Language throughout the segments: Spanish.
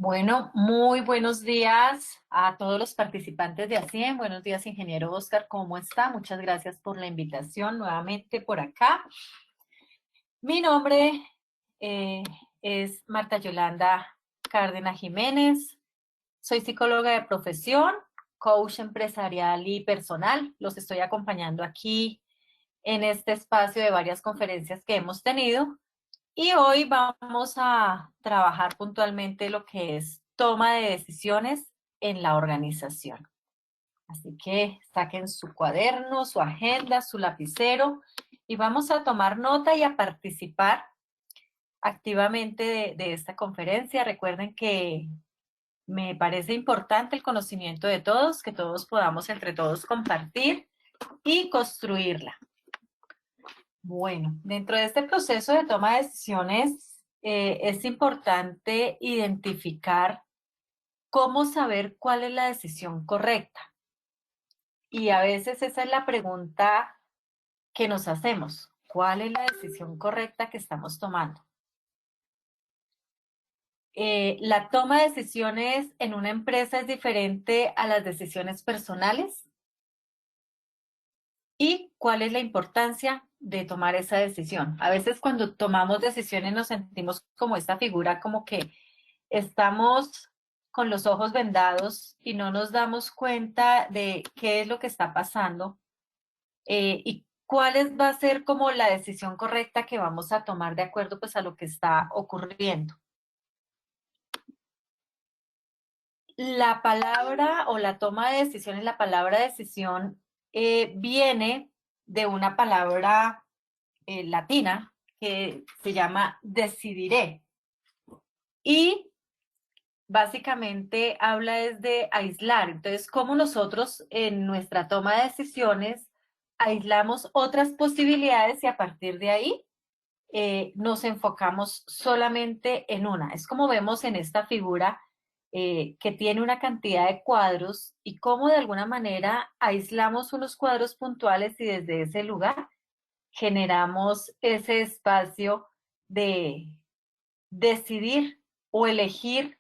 Bueno, muy buenos días a todos los participantes de ASIEM. Buenos días, ingeniero Oscar, ¿cómo está? Muchas gracias por la invitación nuevamente por acá. Mi nombre eh, es Marta Yolanda Cárdenas Jiménez. Soy psicóloga de profesión, coach empresarial y personal. Los estoy acompañando aquí en este espacio de varias conferencias que hemos tenido. Y hoy vamos a trabajar puntualmente lo que es toma de decisiones en la organización. Así que saquen su cuaderno, su agenda, su lapicero y vamos a tomar nota y a participar activamente de esta conferencia. Recuerden que me parece importante el conocimiento de todos, que todos podamos entre todos compartir y construirla. Bueno, dentro de este proceso de toma de decisiones es importante identificar cómo saber cuál es la decisión correcta. Y a veces esa es la pregunta que nos hacemos. ¿Cuál es la decisión correcta que estamos tomando? La toma de decisiones en una empresa es diferente a las decisiones personales. ¿Y cuál es la importancia de tomar esa decisión? A veces cuando tomamos decisiones nos sentimos como esta figura, como que estamos con los ojos vendados y no nos damos cuenta de qué es lo que está pasando y va a ser como la decisión correcta que vamos a tomar de acuerdo pues a lo que está ocurriendo. La palabra o la toma de decisiones, la palabra decisión viene de una palabra latina que se llama decidiré. Y básicamente habla es de aislar. Entonces, cómo nosotros en nuestra toma de decisiones aislamos otras posibilidades y a partir de ahí nos enfocamos solamente en una. Es como vemos en esta figura que tiene una cantidad de cuadros y cómo de alguna manera aislamos unos cuadros puntuales y desde ese lugar generamos ese espacio de decidir o elegir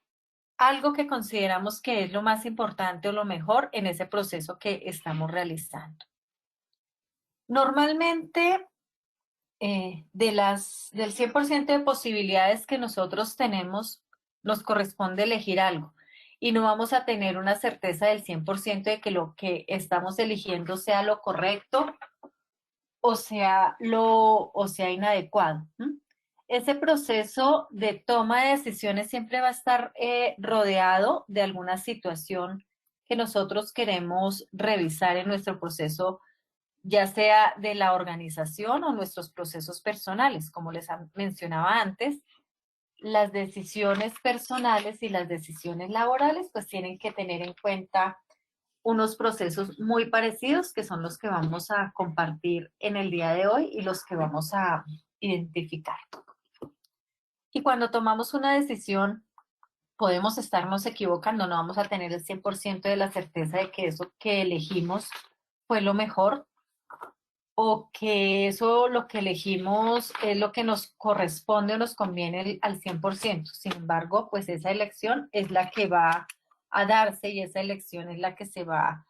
algo que consideramos que es lo más importante o lo mejor en ese proceso que estamos realizando. Normalmente, del 100% de posibilidades que nosotros tenemos, nos corresponde elegir algo y no vamos a tener una certeza del 100% de que lo que estamos eligiendo sea lo correcto o sea inadecuado. Ese proceso de toma de decisiones siempre va a estar rodeado de alguna situación que nosotros queremos revisar en nuestro proceso, ya sea de la organización o nuestros procesos personales. Como les mencionaba antes, las decisiones personales y las decisiones laborales pues tienen que tener en cuenta unos procesos muy parecidos que son los que vamos a compartir en el día de hoy y los que vamos a identificar. Y cuando tomamos una decisión, podemos estarnos equivocando, no vamos a tener el 100% de la certeza de que eso que elegimos fue lo mejor o que eso lo que elegimos es lo que nos corresponde o nos conviene al 100%. Sin embargo, pues esa elección es la que va a darse y esa elección es la que se va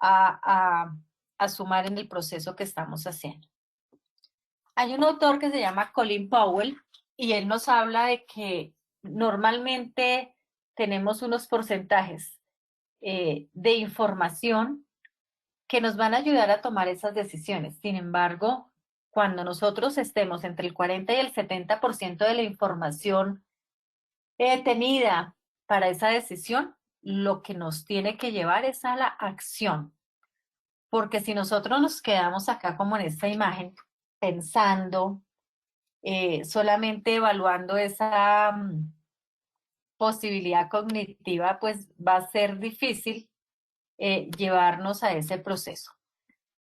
a sumar en el proceso que estamos haciendo. Hay un autor que se llama Colin Powell y él nos habla de que normalmente tenemos unos porcentajes de información que nos van a ayudar a tomar esas decisiones. Sin embargo, cuando nosotros estemos entre el 40 y el 70% de la información tenida para esa decisión, lo que nos tiene que llevar es a la acción. Porque si nosotros nos quedamos acá como en esta imagen, pensando, solamente evaluando esa posibilidad cognitiva, pues va a ser difícil llevarnos a ese proceso.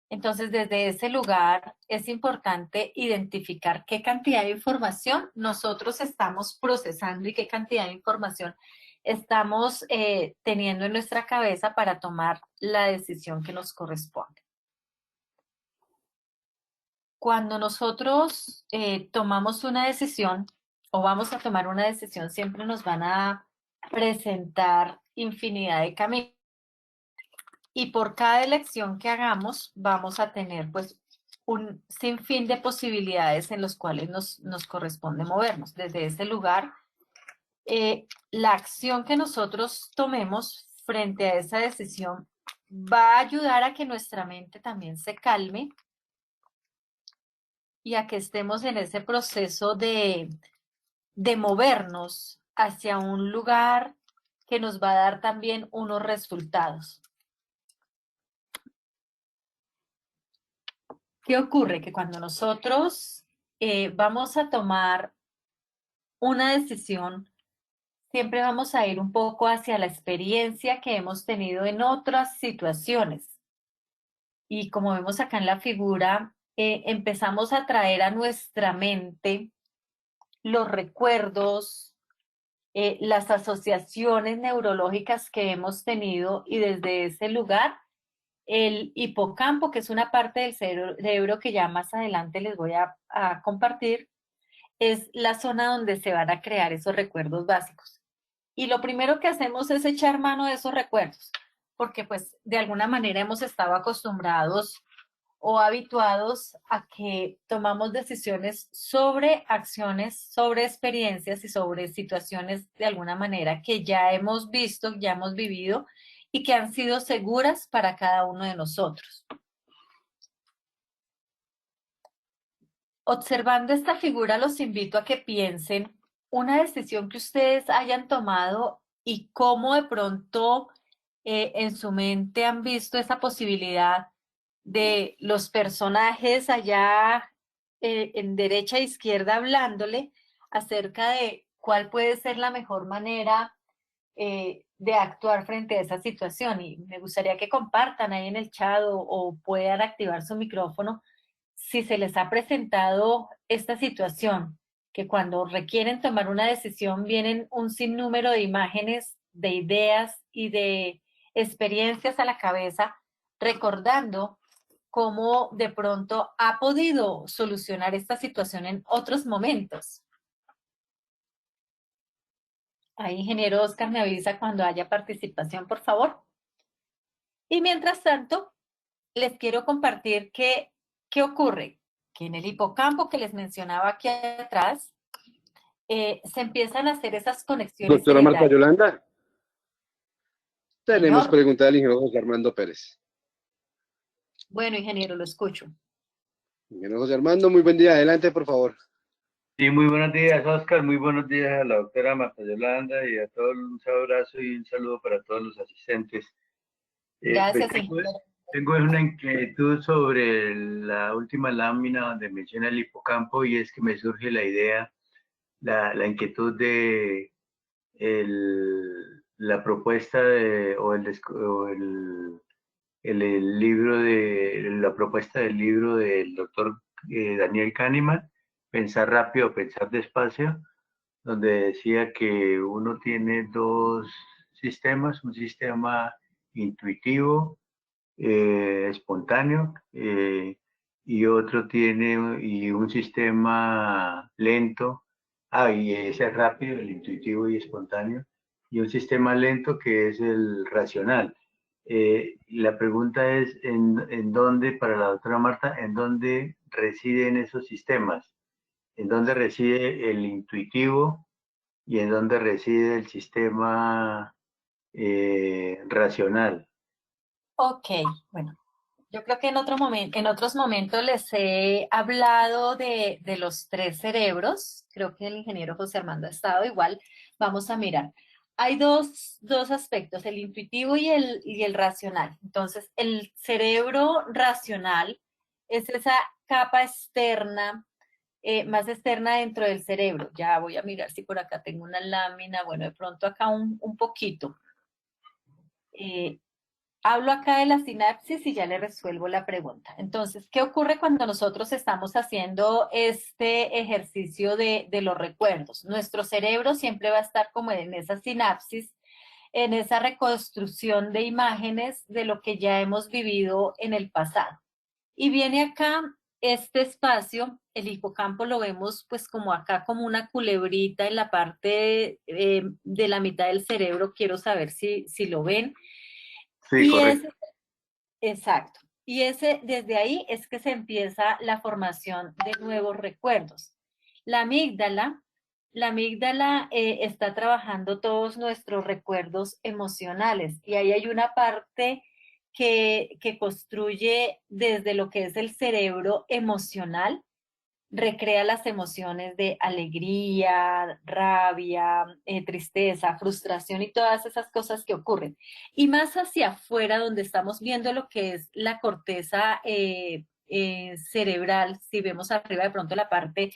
Entonces, desde ese lugar es importante identificar qué cantidad de información nosotros estamos procesando y qué cantidad de información estamos teniendo en nuestra cabeza para tomar la decisión que nos corresponde. Cuando nosotros tomamos una decisión o vamos a tomar una decisión, siempre nos van a presentar infinidad de caminos. Y por cada elección que hagamos, vamos a tener pues un sinfín de posibilidades en los cuales nos corresponde movernos. Desde ese lugar, la acción que nosotros tomemos frente a esa decisión va a ayudar a que nuestra mente también se calme y a que estemos en ese proceso de movernos hacia un lugar que nos va a dar también unos resultados. ¿Qué ocurre? Que cuando nosotros vamos a tomar una decisión, siempre vamos a ir un poco hacia la experiencia que hemos tenido en otras situaciones. Y como vemos acá en la figura, empezamos a traer a nuestra mente los recuerdos, las asociaciones neurológicas que hemos tenido y desde ese lugar el hipocampo, que es una parte del cerebro que ya más adelante les voy a compartir, es la zona donde se van a crear esos recuerdos básicos. Y lo primero que hacemos es echar mano de esos recuerdos, porque pues de alguna manera hemos estado acostumbrados o habituados a que tomamos decisiones sobre acciones, sobre experiencias y sobre situaciones de alguna manera que ya hemos visto, ya hemos vivido y que han sido seguras para cada uno de nosotros. Observando esta figura, los invito a que piensen una decisión que ustedes hayan tomado y cómo de pronto en su mente han visto esa posibilidad de los personajes allá en derecha e izquierda hablándole acerca de cuál puede ser la mejor manera de actuar frente a esa situación. Y me gustaría que compartan ahí en el chat o puedan activar su micrófono si se les ha presentado esta situación, que cuando requieren tomar una decisión vienen un sinnúmero de imágenes, de ideas y de experiencias a la cabeza, recordando cómo de pronto ha podido solucionar esta situación en otros momentos. Ahí, ingeniero Oscar, me avisa cuando haya participación, por favor. Y mientras tanto, les quiero compartir qué ocurre. Que en el hipocampo que les mencionaba aquí atrás, se empiezan a hacer esas conexiones Doctora Marta cerebrales. Yolanda, tenemos Señor, pregunta del ingeniero José Armando Pérez. bueno, ingeniero, lo escucho. Ingeniero José Armando, muy buen día. Adelante, por favor. Sí, muy buenos días, Oscar. Muy buenos días a la doctora Marta Yolanda y a todos. Un abrazo y un saludo para todos los asistentes. Pues Gracias, ingeniero. tengo una inquietud sobre la última lámina donde menciona el hipocampo y es que me surge la idea, la inquietud de la propuesta el libro la propuesta del libro del doctor Daniel Kahneman, Pensar rápido, pensar despacio, donde decía que uno tiene dos sistemas, un sistema intuitivo, espontáneo, y otro tiene y un sistema lento, y ese es rápido, el intuitivo y espontáneo, y un sistema lento que es el racional. La pregunta es, ¿en dónde, para la doctora Marta, en dónde residen esos sistemas? ¿En dónde reside el intuitivo y en dónde reside el sistema racional? Ok, bueno, yo creo que en otros momentos les he hablado de los tres cerebros. Creo que el ingeniero José Armando ha estado igual. Vamos a mirar. Hay dos aspectos, el intuitivo y el racional. Entonces, el cerebro racional es esa capa externa, más externa dentro del cerebro. Ya voy a mirar si por acá tengo una lámina. Bueno, de pronto acá un poquito. Eh, Hablo acá de la sinapsis y ya le resuelvo la pregunta. Entonces, ¿qué ocurre cuando nosotros estamos haciendo este ejercicio de los recuerdos? Nuestro cerebro siempre va a estar como en esa sinapsis, en esa reconstrucción de imágenes de lo que ya hemos vivido en el pasado. Y viene acá este espacio, el hipocampo lo vemos pues como acá, como una culebrita en la parte de la mitad del cerebro, quiero saber si lo ven. Sí, Y es correcto. exacto. Y ese, desde ahí es que se empieza la formación de nuevos recuerdos. La amígdala, la amígdala está trabajando todos nuestros recuerdos emocionales y ahí hay una parte que construye desde lo que es el cerebro emocional, recrea las emociones de alegría, rabia, tristeza, frustración y todas esas cosas que ocurren. Y más hacia afuera, donde estamos viendo lo que es la corteza cerebral, si vemos arriba de pronto la parte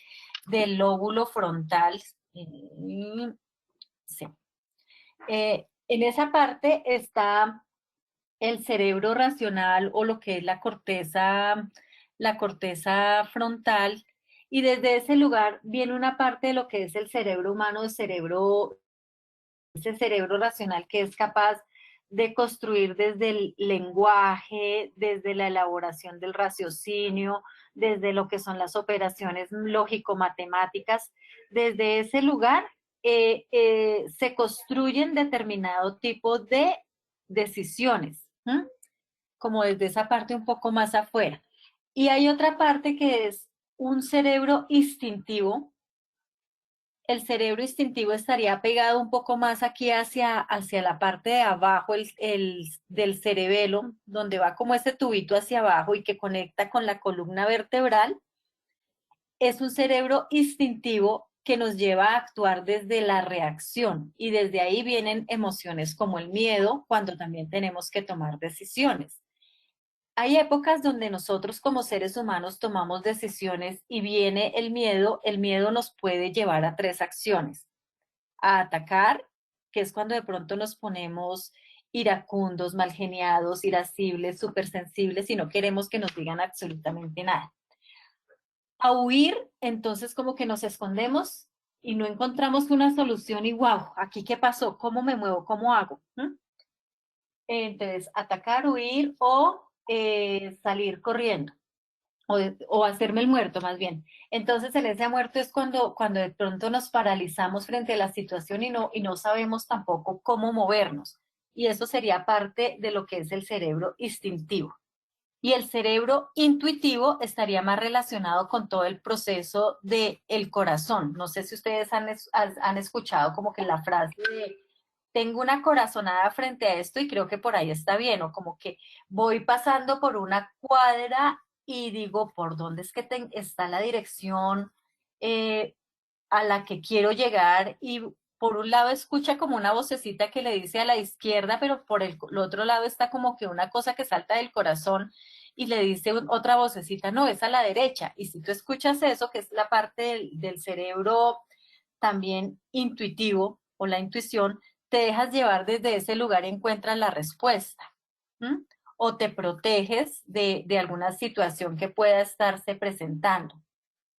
del lóbulo frontal, sí. En esa parte está el cerebro racional o lo que es la corteza frontal, y desde ese lugar viene una parte de lo que es el cerebro humano, ese cerebro racional que es capaz de construir desde el lenguaje, desde la elaboración del raciocinio, desde lo que son las operaciones lógico-matemáticas. Desde ese lugar se construyen determinado tipo de decisiones, ¿m? Como desde esa parte un poco más afuera. Y hay otra parte que es un cerebro instintivo. El cerebro instintivo estaría pegado un poco más aquí hacia la parte de abajo del cerebelo, donde va como ese tubito hacia abajo y que conecta con la columna vertebral. Es un cerebro instintivo que nos lleva a actuar desde la reacción y desde ahí vienen emociones como el miedo, cuando también tenemos que tomar decisiones. Hay épocas donde nosotros como seres humanos tomamos decisiones y viene el miedo nos puede llevar a tres acciones: a atacar, que es cuando de pronto nos ponemos iracundos, malgeniados, irascibles, supersensibles y no queremos que nos digan absolutamente nada; a huir, entonces como que nos escondemos y no encontramos una solución y wow, ¿aquí qué pasó? ¿Cómo me muevo? ¿Cómo hago? ¿Mm? Entonces, atacar, huir o salir corriendo. O hacerme el muerto más bien. Entonces el ese muerto es cuando de pronto nos paralizamos frente a la situación y no sabemos tampoco cómo movernos. Y eso sería parte de lo que es el cerebro instintivo. Y el cerebro intuitivo estaría más relacionado con todo el proceso del corazón. No sé si ustedes han escuchado como que la frase de tengo una corazonada frente a esto y creo que por ahí está bien, o como que voy pasando por una cuadra y digo, ¿por dónde es que está la dirección eh, a la que quiero llegar? Y por un lado escucha como una vocecita que le dice a la izquierda, pero por el otro lado está como que una cosa que salta del corazón y le dice otra vocecita, no, es a la derecha. Y si tú escuchas eso, que es la parte del cerebro también intuitivo o la intuición, te dejas llevar desde ese lugar y encuentras la respuesta. ¿M? O te proteges de alguna situación que pueda estarse presentando.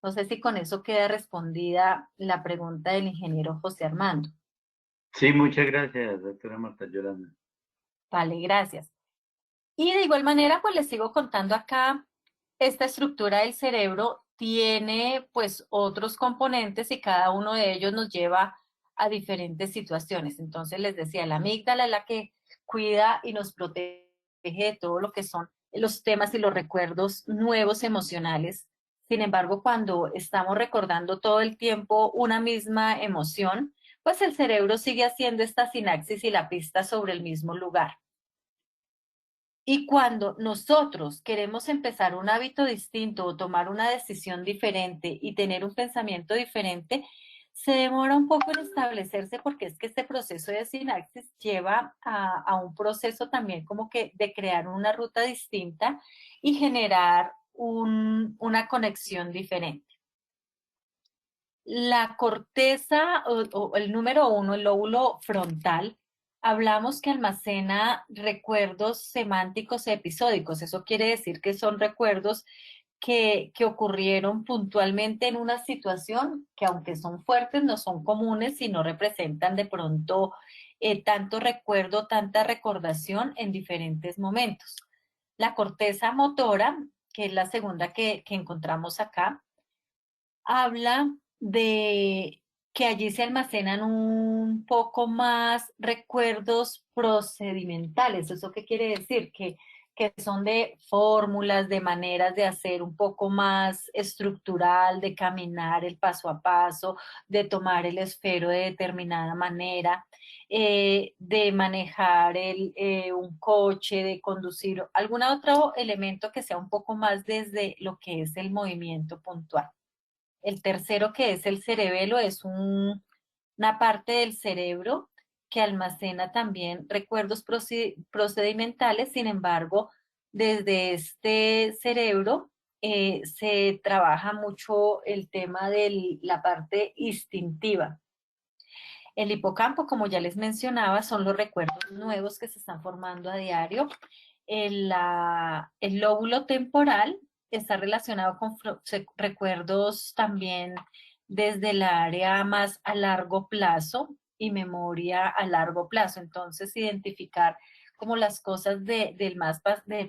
No sé si con eso queda respondida la pregunta del ingeniero José Armando. Sí, muchas gracias, doctora Marta Yolanda. Vale, gracias. Y de igual manera, pues les sigo contando acá, esta estructura del cerebro tiene pues otros componentes y cada uno de ellos nos lleva a diferentes situaciones. Entonces les decía, la amígdala es la que cuida y nos protege de todo lo que son los temas y los recuerdos nuevos emocionales. Sin embargo, cuando estamos recordando todo el tiempo una misma emoción, pues el cerebro sigue haciendo esta sinapsis y la pista sobre el mismo lugar. Y cuando nosotros queremos empezar un hábito distinto o tomar una decisión diferente y tener un pensamiento diferente, se demora un poco en establecerse porque es que este proceso de sinapsis lleva a un proceso también como que de crear una ruta distinta y generar una conexión diferente. La corteza o el número uno, el lóbulo frontal, hablamos que almacena recuerdos semánticos episódicos. Eso quiere decir que son recuerdos que ocurrieron puntualmente en una situación que aunque son fuertes, no son comunes y no representan de pronto tanto recuerdo, tanta recordación en diferentes momentos. La corteza motora, que es la segunda que encontramos acá, habla de que allí se almacenan un poco más recuerdos procedimentales. ¿Eso qué quiere decir? Que son de fórmulas, de maneras de hacer un poco más estructural, de caminar el paso a paso, de tomar el esfero de determinada manera, de manejar un coche, de conducir algún otro elemento que sea un poco más desde lo que es el movimiento puntual. El tercero, que es el cerebelo, es una parte del cerebro que almacena también recuerdos procedimentales. Sin embargo, desde este cerebro se trabaja mucho el tema de la parte instintiva. El hipocampo, como ya les mencionaba, son los recuerdos nuevos que se están formando a diario. El lóbulo temporal está relacionado con recuerdos también desde el área más a largo plazo y memoria a largo plazo. Entonces, identificar como las cosas del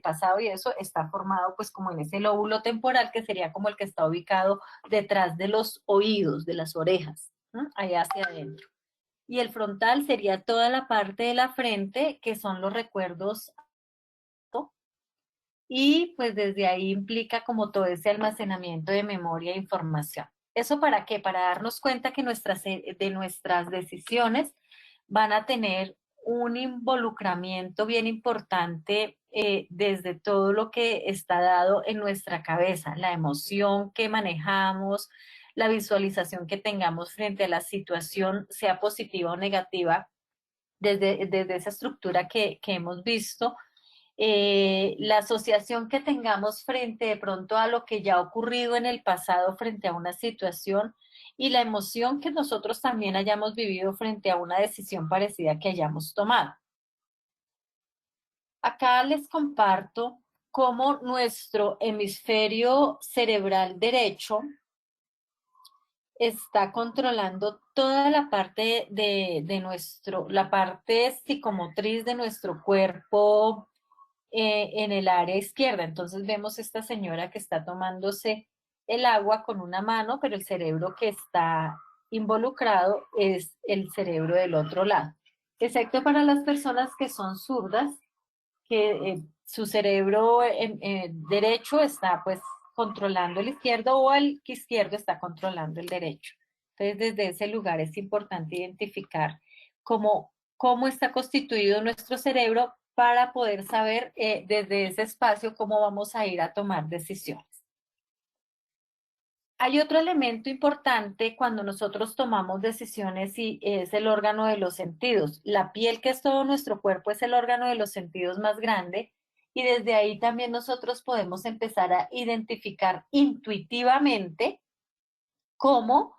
pasado y eso está formado pues como en ese lóbulo temporal que sería como el que está ubicado detrás de los oídos, de las orejas, ¿no? Allá hacia adentro. Y el frontal sería toda la parte de la frente, que son los recuerdos, y pues desde ahí implica como todo ese almacenamiento de memoria e información. ¿Eso para qué? Para darnos cuenta que de nuestras decisiones van a tener un involucramiento bien importante desde todo lo que está dado en nuestra cabeza, la emoción que manejamos, la visualización que tengamos frente a la situación, sea positiva o negativa, desde esa estructura que hemos visto, la asociación que tengamos frente de pronto a lo que ya ha ocurrido en el pasado frente a una situación y la emoción que nosotros también hayamos vivido frente a una decisión parecida que hayamos tomado. Acá les comparto cómo nuestro hemisferio cerebral derecho está controlando toda la parte la parte psicomotriz de nuestro cuerpo en el área izquierda. Entonces vemos esta señora que está tomándose el agua con una mano, pero el cerebro que está involucrado es el cerebro del otro lado. Excepto para las personas que son zurdas, que su cerebro derecho está pues controlando el izquierdo o el izquierdo está controlando el derecho. Entonces desde ese lugar es importante identificar cómo está constituido nuestro cerebro para poder saber desde ese espacio cómo vamos a ir a tomar decisiones. Hay otro elemento importante cuando nosotros tomamos decisiones y es el órgano de los sentidos. La piel, que es todo nuestro cuerpo, es el órgano de los sentidos más grande y desde ahí también nosotros podemos empezar a identificar intuitivamente cómo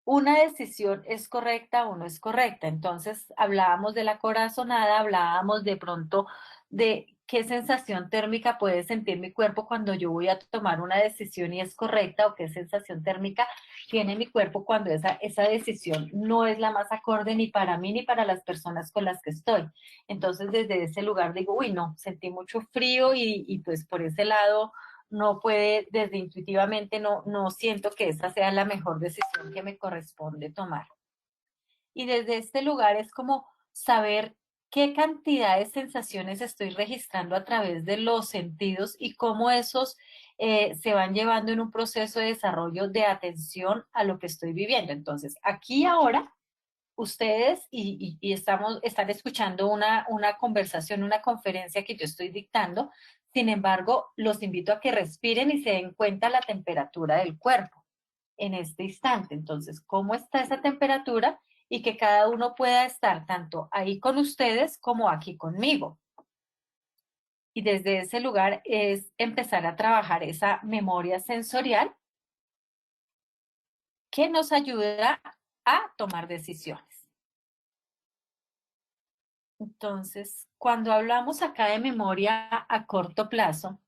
una decisión es correcta o no es correcta. Entonces, hablábamos de la corazonada, hablábamos de pronto de qué sensación térmica puede sentir mi cuerpo cuando yo voy a tomar una decisión y es correcta, o qué sensación térmica tiene mi cuerpo cuando esa decisión no es la más acorde ni para mí ni para las personas con las que estoy. Entonces, desde ese lugar digo, uy, no, sentí mucho frío y pues por ese lado no puede, desde intuitivamente no siento que esa sea la mejor decisión que me corresponde tomar. Y desde este lugar es como saber qué cantidad de sensaciones estoy registrando a través de los sentidos y cómo esos se van llevando en un proceso de desarrollo de atención a lo que estoy viviendo. Entonces, aquí ahora ustedes están escuchando una conversación, una conferencia que yo estoy dictando. Sin embargo, los invito a que respiren y se den cuenta la temperatura del cuerpo en este instante. Entonces, ¿cómo está esa temperatura? Y que cada uno pueda estar tanto ahí con ustedes como aquí conmigo. Y desde ese lugar es empezar a trabajar esa memoria sensorial que nos ayuda a tomar decisiones. Entonces, cuando hablamos acá de memoria a corto plazo,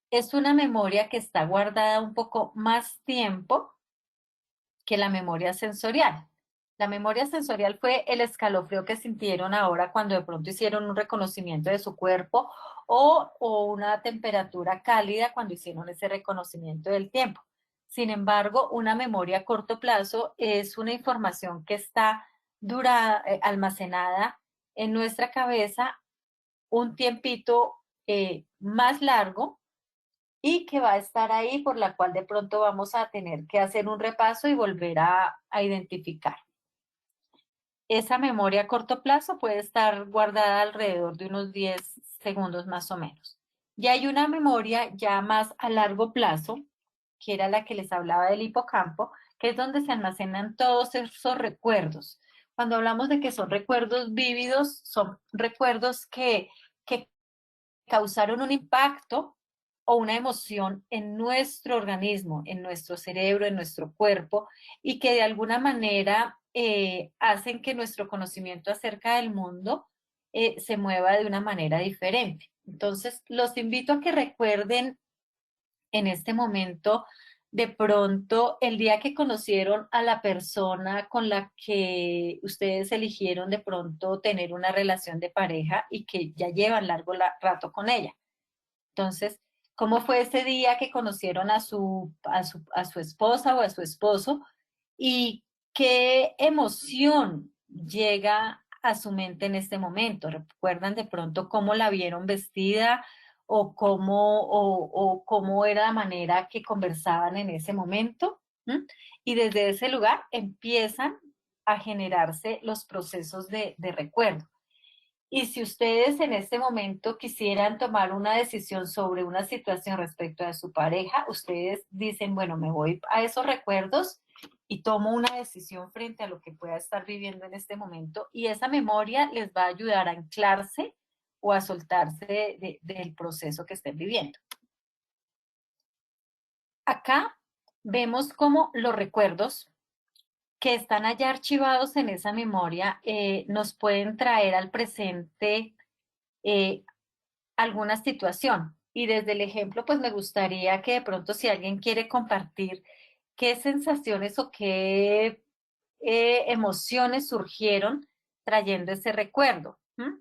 es una memoria que está guardada un poco más tiempo que la memoria sensorial. La memoria sensorial fue el escalofrío que sintieron ahora cuando de pronto hicieron un reconocimiento de su cuerpo o una temperatura cálida cuando hicieron ese reconocimiento del tiempo. Sin embargo, una memoria a corto plazo es una información que está almacenada en nuestra cabeza un tiempito más largo y que va a estar ahí, por la cual de pronto vamos a tener que hacer un repaso y volver a identificar. Esa memoria a corto plazo puede estar guardada alrededor de unos 10 segundos más o menos. Y hay una memoria ya más a largo plazo, que era la que les hablaba del hipocampo, que es donde se almacenan todos esos recuerdos. Cuando hablamos de que son recuerdos vívidos, son recuerdos que causaron un impacto o una emoción en nuestro organismo, en nuestro cerebro, en nuestro cuerpo, y que de alguna manera hacen que nuestro conocimiento acerca del mundo se mueva de una manera diferente. Entonces, los invito a que recuerden en este momento, de pronto, el día que conocieron a la persona con la que ustedes eligieron de pronto tener una relación de pareja y que ya llevan largo rato con ella. Entonces, ¿cómo fue ese día que conocieron a su esposa o a su esposo? ¿Y qué emoción llega a su mente en este momento? ¿Recuerdan de pronto cómo la vieron vestida o cómo era la manera que conversaban en ese momento? ¿Mm? Y desde ese lugar empiezan a generarse los procesos de recuerdo. Y si ustedes en este momento quisieran tomar una decisión sobre una situación respecto a su pareja, ustedes dicen, bueno, me voy a esos recuerdos y tomo una decisión frente a lo que pueda estar viviendo en este momento, y esa memoria les va a ayudar a anclarse o a soltarse del proceso que estén viviendo. Acá vemos cómo los recuerdos que están allá archivados en esa memoria nos pueden traer al presente alguna situación. Y desde el ejemplo, pues me gustaría que de pronto si alguien quiere compartir qué sensaciones o qué emociones surgieron trayendo ese recuerdo. ¿Mm?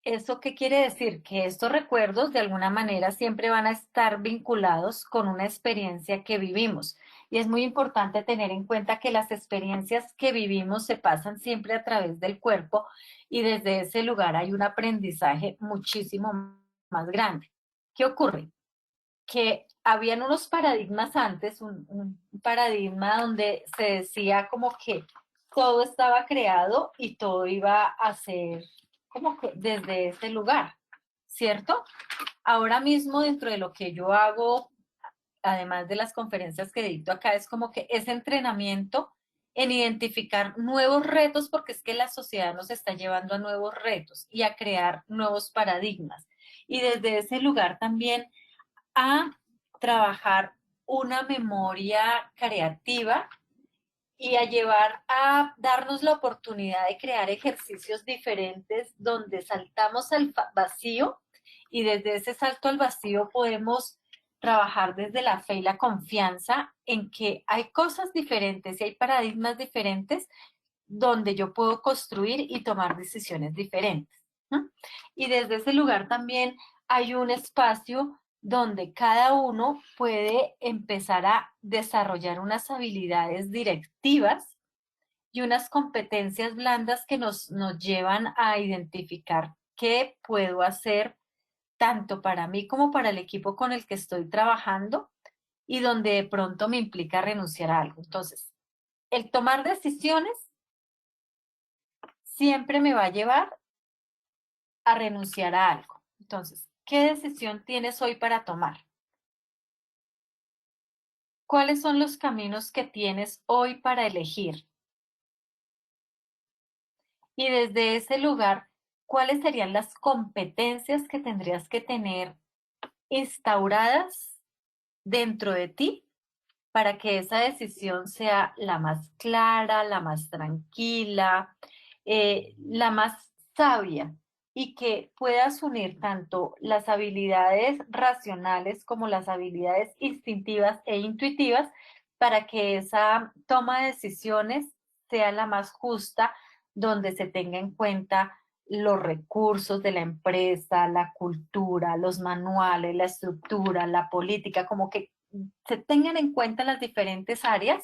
¿Eso qué quiere decir? Que estos recuerdos de alguna manera siempre van a estar vinculados con una experiencia que vivimos. Y es muy importante tener en cuenta que las experiencias que vivimos se pasan siempre a través del cuerpo y desde ese lugar hay un aprendizaje muchísimo más grande. ¿Qué ocurre? Que habían unos paradigmas antes, un paradigma donde se decía como que todo estaba creado y todo iba a ser como que desde ese lugar, ¿cierto? Ahora mismo dentro de lo que yo hago, además de las conferencias que dicto acá, es como que ese entrenamiento en identificar nuevos retos, porque es que la sociedad nos está llevando a nuevos retos y a crear nuevos paradigmas. Y desde ese lugar también a trabajar una memoria creativa y a llevar a darnos la oportunidad de crear ejercicios diferentes donde saltamos al vacío y desde ese salto al vacío podemos trabajar desde la fe y la confianza en que hay cosas diferentes y hay paradigmas diferentes donde yo puedo construir y tomar decisiones diferentes. ¿No? Y desde ese lugar también hay un espacio donde cada uno puede empezar a desarrollar unas habilidades directivas y unas competencias blandas que nos llevan a identificar qué puedo hacer tanto para mí como para el equipo con el que estoy trabajando y donde de pronto me implica renunciar a algo. Entonces, el tomar decisiones siempre me va a llevar a renunciar a algo. Entonces, ¿qué decisión tienes hoy para tomar? ¿Cuáles son los caminos que tienes hoy para elegir? Y desde ese lugar, ¿cuáles serían las competencias que tendrías que tener instauradas dentro de ti para que esa decisión sea la más clara, la más tranquila, la más sabia y que puedas unir tanto las habilidades racionales como las habilidades instintivas e intuitivas para que esa toma de decisiones sea la más justa, donde se tenga en cuenta los recursos de la empresa, la cultura, los manuales, la estructura, la política, como que se tengan en cuenta las diferentes áreas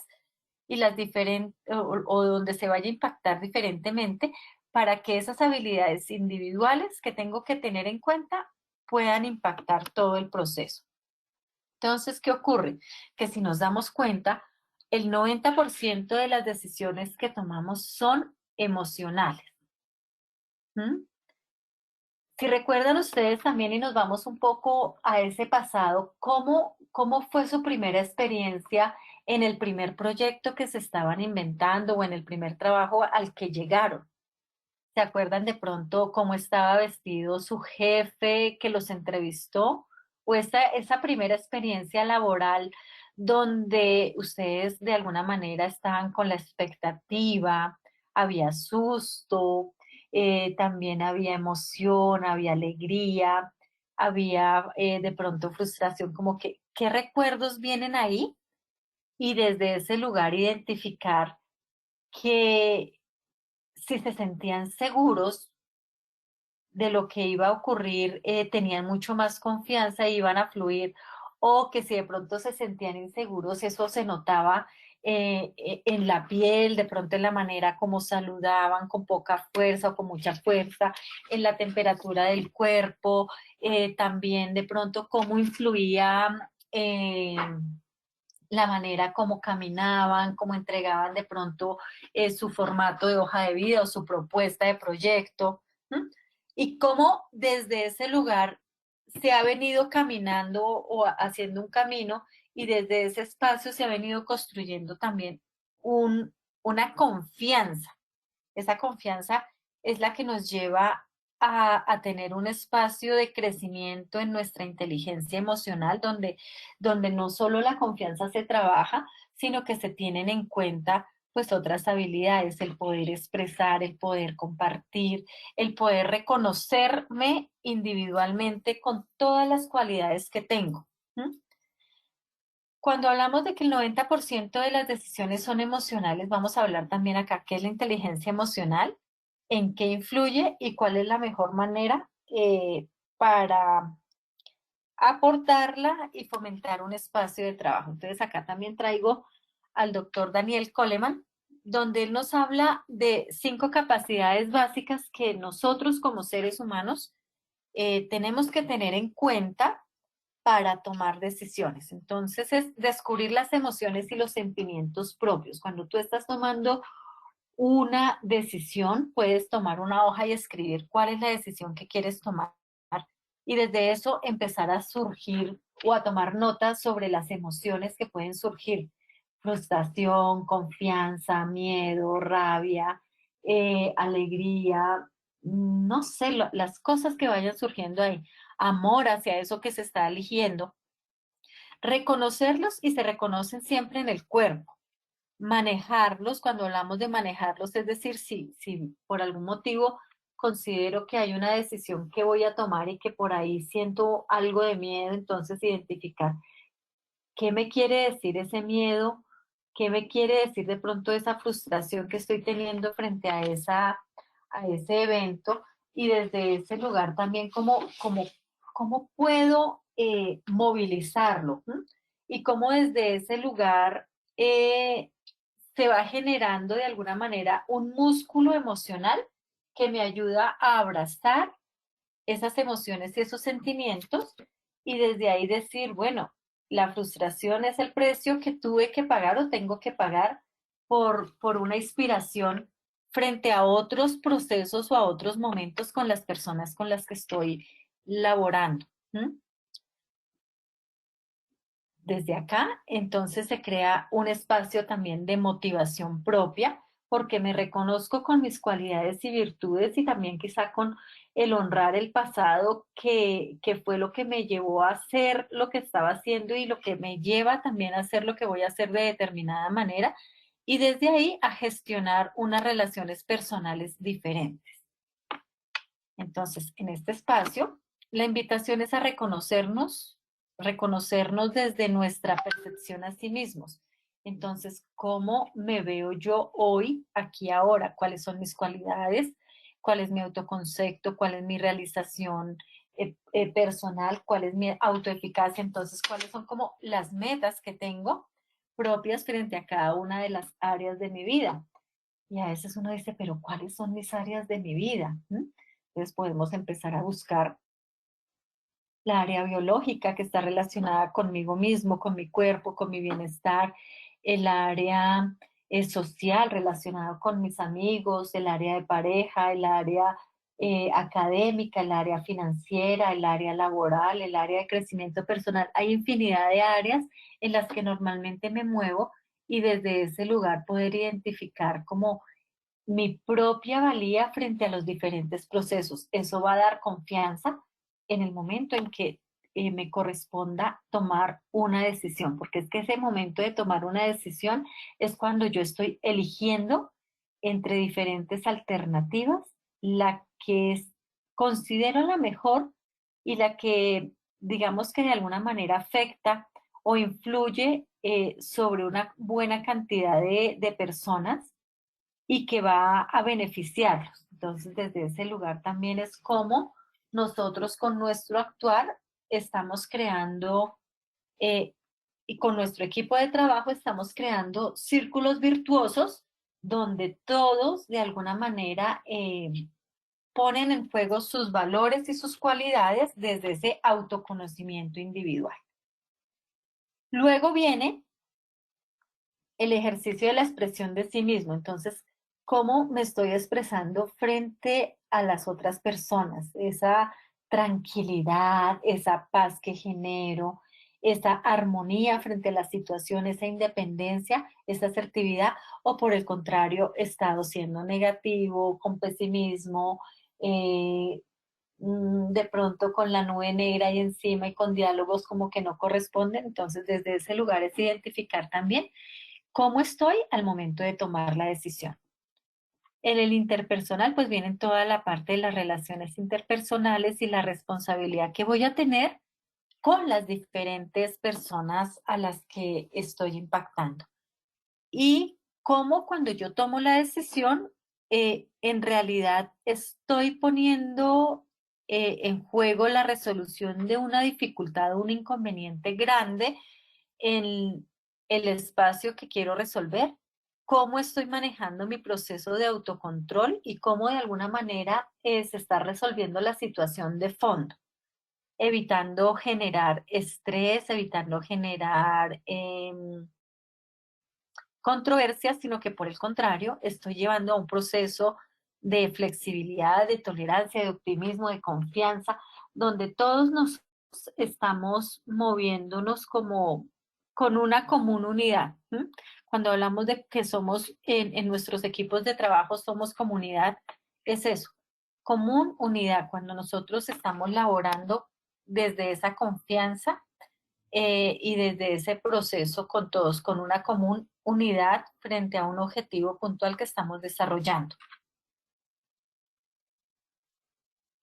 y las diferentes, o donde se vaya a impactar diferentemente, para que esas habilidades individuales que tengo que tener en cuenta puedan impactar todo el proceso. Entonces, ¿qué ocurre? Que si nos damos cuenta, el 90% de las decisiones que tomamos son emocionales. ¿Mm? Si recuerdan ustedes también y nos vamos un poco a ese pasado, ¿cómo fue su primera experiencia en el primer proyecto que se estaban inventando o en el primer trabajo al que llegaron? ¿Se acuerdan de pronto cómo estaba vestido su jefe que los entrevistó? ¿O esa primera experiencia laboral donde ustedes de alguna manera estaban con la expectativa, había susto, también había emoción, había alegría, había de pronto frustración, como que, ¿qué recuerdos vienen ahí? Y desde ese lugar identificar que si se sentían seguros de lo que iba a ocurrir, tenían mucho más confianza y iban a fluir, o que si de pronto se sentían inseguros, eso se notaba en la piel, de pronto en la manera como saludaban, con poca fuerza o con mucha fuerza, en la temperatura del cuerpo, también de pronto cómo influía la manera como caminaban, cómo entregaban de pronto su formato de hoja de vida o su propuesta de proyecto. ¿M? Y cómo desde ese lugar se ha venido caminando o haciendo un camino y desde ese espacio se ha venido construyendo también una confianza. Esa confianza es la que nos lleva a tener un espacio de crecimiento en nuestra inteligencia emocional, donde no solo la confianza se trabaja, sino que se tienen en cuenta pues otras habilidades, el poder expresar, el poder compartir, el poder reconocerme individualmente con todas las cualidades que tengo. ¿Mm? Cuando hablamos de que el 90% de las decisiones son emocionales, vamos a hablar también acá qué es la inteligencia emocional, en qué influye y cuál es la mejor manera para aportarla y fomentar un espacio de trabajo. Entonces acá también traigo al doctor Daniel Coleman, donde él nos habla de 5 capacidades básicas que nosotros como seres humanos tenemos que tener en cuenta para tomar decisiones. Entonces es descubrir las emociones y los sentimientos propios. Cuando tú estás tomando una decisión, puedes tomar una hoja y escribir cuál es la decisión que quieres tomar y desde eso empezar a surgir o a tomar notas sobre las emociones que pueden surgir. Frustración, confianza, miedo, rabia, alegría, no sé, las cosas que vayan surgiendo ahí, amor hacia eso que se está eligiendo, reconocerlos y se reconocen siempre en el cuerpo. Manejarlos, cuando hablamos de manejarlos, es decir, si por algún motivo considero que hay una decisión que voy a tomar y que por ahí siento algo de miedo, entonces identificar qué me quiere decir ese miedo, qué me quiere decir de pronto esa frustración que estoy teniendo frente a ese evento y desde ese lugar también cómo puedo movilizarlo. ¿M? Y cómo desde ese lugar se va generando de alguna manera un músculo emocional que me ayuda a abrazar esas emociones y esos sentimientos y desde ahí decir, bueno, la frustración es el precio que tuve que pagar o tengo que pagar por una inspiración frente a otros procesos o a otros momentos con las personas con las que estoy laborando. ¿Mm? Desde acá, entonces se crea un espacio también de motivación propia, porque me reconozco con mis cualidades y virtudes y también quizá con el honrar el pasado que fue lo que me llevó a hacer lo que estaba haciendo y lo que me lleva también a hacer lo que voy a hacer de determinada manera y desde ahí a gestionar unas relaciones personales diferentes. Entonces, en este espacio, la invitación es a reconocernos desde nuestra percepción a sí mismos. Entonces, ¿cómo me veo yo hoy, aquí, ahora? ¿Cuáles son mis cualidades? ¿Cuál es mi autoconcepto? ¿Cuál es mi realización personal? ¿Cuál es mi autoeficacia? Entonces, ¿cuáles son como las metas que tengo propias frente a cada una de las áreas de mi vida? Y a veces uno dice, pero ¿cuáles son mis áreas de mi vida? Entonces podemos empezar a buscar la área biológica que está relacionada conmigo mismo, con mi cuerpo, con mi bienestar, el área social relacionada con mis amigos, el área de pareja, el área académica, el área financiera, el área laboral, el área de crecimiento personal. Hay infinidad de áreas en las que normalmente me muevo y desde ese lugar poder identificar como mi propia valía frente a los diferentes procesos. Eso va a dar confianza en el momento en que me corresponda tomar una decisión, porque es que ese momento de tomar una decisión es cuando yo estoy eligiendo entre diferentes alternativas la que considero la mejor y la que, digamos que de alguna manera afecta o influye sobre una buena cantidad de personas y que va a beneficiarlos. Entonces, desde ese lugar también es como nosotros con nuestro actuar estamos creando, eh, y con nuestro equipo de trabajo estamos creando círculos virtuosos donde todos de alguna manera ponen en juego sus valores y sus cualidades desde ese autoconocimiento individual. Luego viene el ejercicio de la expresión de sí mismo. Entonces, ¿cómo me estoy expresando frente a las otras personas? Esa tranquilidad, esa paz que genero, esa armonía frente a la situación, esa independencia, esa asertividad, o por el contrario, he estado siendo negativo, con pesimismo, de pronto con la nube negra ahí encima y con diálogos como que no corresponden. Entonces, desde ese lugar es identificar también cómo estoy al momento de tomar la decisión. En el interpersonal, pues viene toda la parte de las relaciones interpersonales y la responsabilidad que voy a tener con las diferentes personas a las que estoy impactando. Y cómo cuando yo tomo la decisión, en realidad estoy poniendo en juego la resolución de una dificultad, un inconveniente grande en el espacio que quiero resolver, cómo estoy manejando mi proceso de autocontrol y cómo de alguna manera se está resolviendo la situación de fondo, evitando generar estrés, evitando generar controversias, sino que por el contrario estoy llevando a un proceso de flexibilidad, de tolerancia, de optimismo, de confianza, donde todos nos estamos moviéndonos como con una común unidad. Cuando hablamos de que somos en nuestros equipos de trabajo, somos comunidad, es eso, común unidad, cuando nosotros estamos laborando desde esa confianza y desde ese proceso con todos, con una común unidad frente a un objetivo puntual que estamos desarrollando.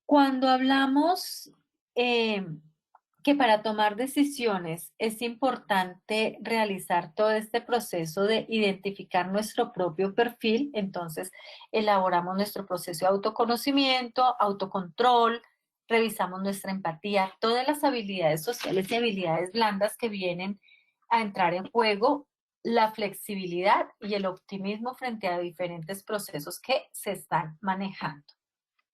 Cuando hablamos que para tomar decisiones es importante realizar todo este proceso de identificar nuestro propio perfil, entonces elaboramos nuestro proceso de autoconocimiento, autocontrol, revisamos nuestra empatía, todas las habilidades sociales y habilidades blandas que vienen a entrar en juego, la flexibilidad y el optimismo frente a diferentes procesos que se están manejando.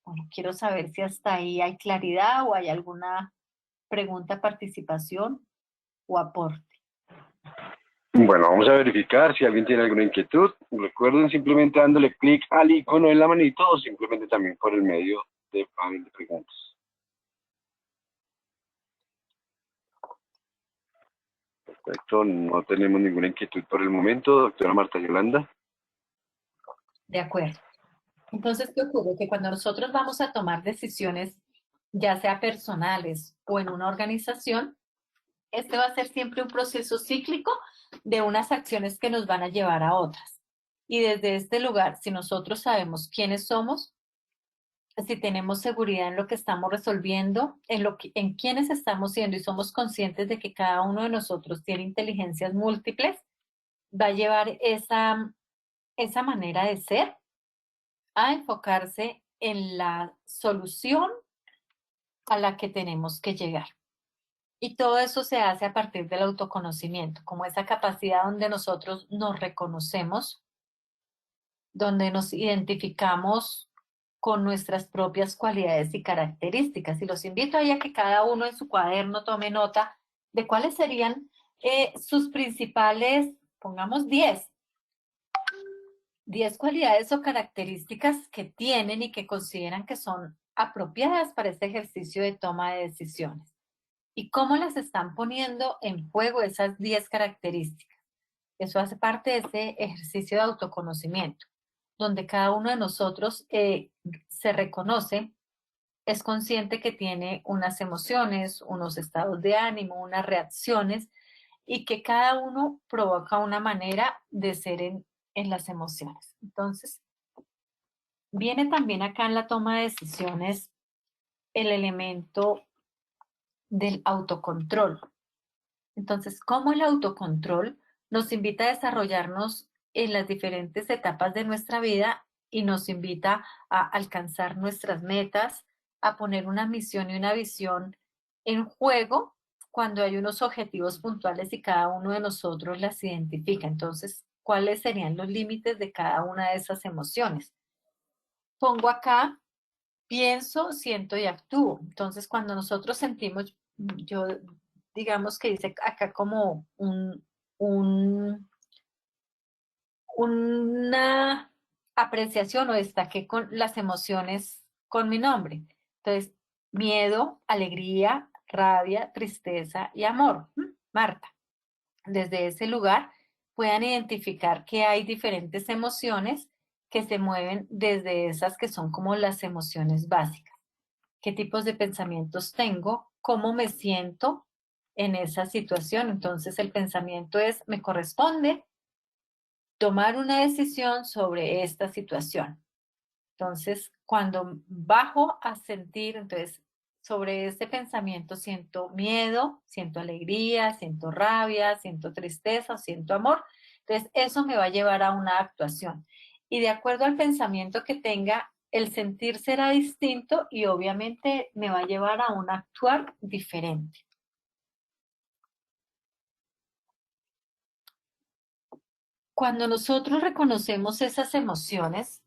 Bueno, quiero saber si hasta ahí hay claridad o hay alguna pregunta, participación o aporte. Bueno, vamos a verificar si alguien tiene alguna inquietud. Recuerden simplemente dándole clic al icono en la manito o simplemente también por el medio de panel de preguntas. Perfecto, no tenemos ninguna inquietud por el momento, doctora Marta Yolanda. De acuerdo. Entonces, ¿qué ocurre? Que cuando nosotros vamos a tomar decisiones, ya sea personales o en una organización, este va a ser siempre un proceso cíclico de unas acciones que nos van a llevar a otras. Y desde este lugar, si nosotros sabemos quiénes somos, si tenemos seguridad en lo que estamos resolviendo, en quiénes estamos siendo y somos conscientes de que cada uno de nosotros tiene inteligencias múltiples, va a llevar esa manera de ser a enfocarse en la solución a la que tenemos que llegar. Y todo eso se hace a partir del autoconocimiento, como esa capacidad donde nosotros nos reconocemos, donde nos identificamos con nuestras propias cualidades y características. Y los invito ahí a que cada uno en su cuaderno tome nota de cuáles serían sus principales, pongamos 10 cualidades o características que tienen y que consideran que son apropiadas para este ejercicio de toma de decisiones. ¿Y cómo las están poniendo en juego esas 10 características? Eso hace parte de ese ejercicio de autoconocimiento, donde cada uno de nosotros se reconoce, es consciente que tiene unas emociones, unos estados de ánimo, unas reacciones, y que cada uno provoca una manera de ser en las emociones. Entonces, viene también acá en la toma de decisiones el elemento del autocontrol. Entonces, ¿cómo el autocontrol nos invita a desarrollarnos en las diferentes etapas de nuestra vida y nos invita a alcanzar nuestras metas, a poner una misión y una visión en juego cuando hay unos objetivos puntuales y cada uno de nosotros las identifica? Entonces, ¿cuáles serían los límites de cada una de esas emociones? Pongo acá, pienso, siento y actúo. Entonces, cuando nosotros sentimos, yo digamos que dice acá como una apreciación o destaqué con las emociones con mi nombre. Entonces, miedo, alegría, rabia, tristeza y amor. Marta. Desde ese lugar puedan identificar que hay diferentes emociones que se mueven desde esas que son como las emociones básicas. ¿Qué tipos de pensamientos tengo? ¿Cómo me siento en esa situación? Entonces el pensamiento es, me corresponde tomar una decisión sobre esta situación. Entonces, cuando bajo a sentir, entonces, sobre este pensamiento siento miedo, siento alegría, siento rabia, siento tristeza, siento amor. Entonces, eso me va a llevar a una actuación. Y de acuerdo al pensamiento que tenga, el sentir será distinto y obviamente me va a llevar a un actuar diferente. Cuando nosotros reconocemos esas emociones,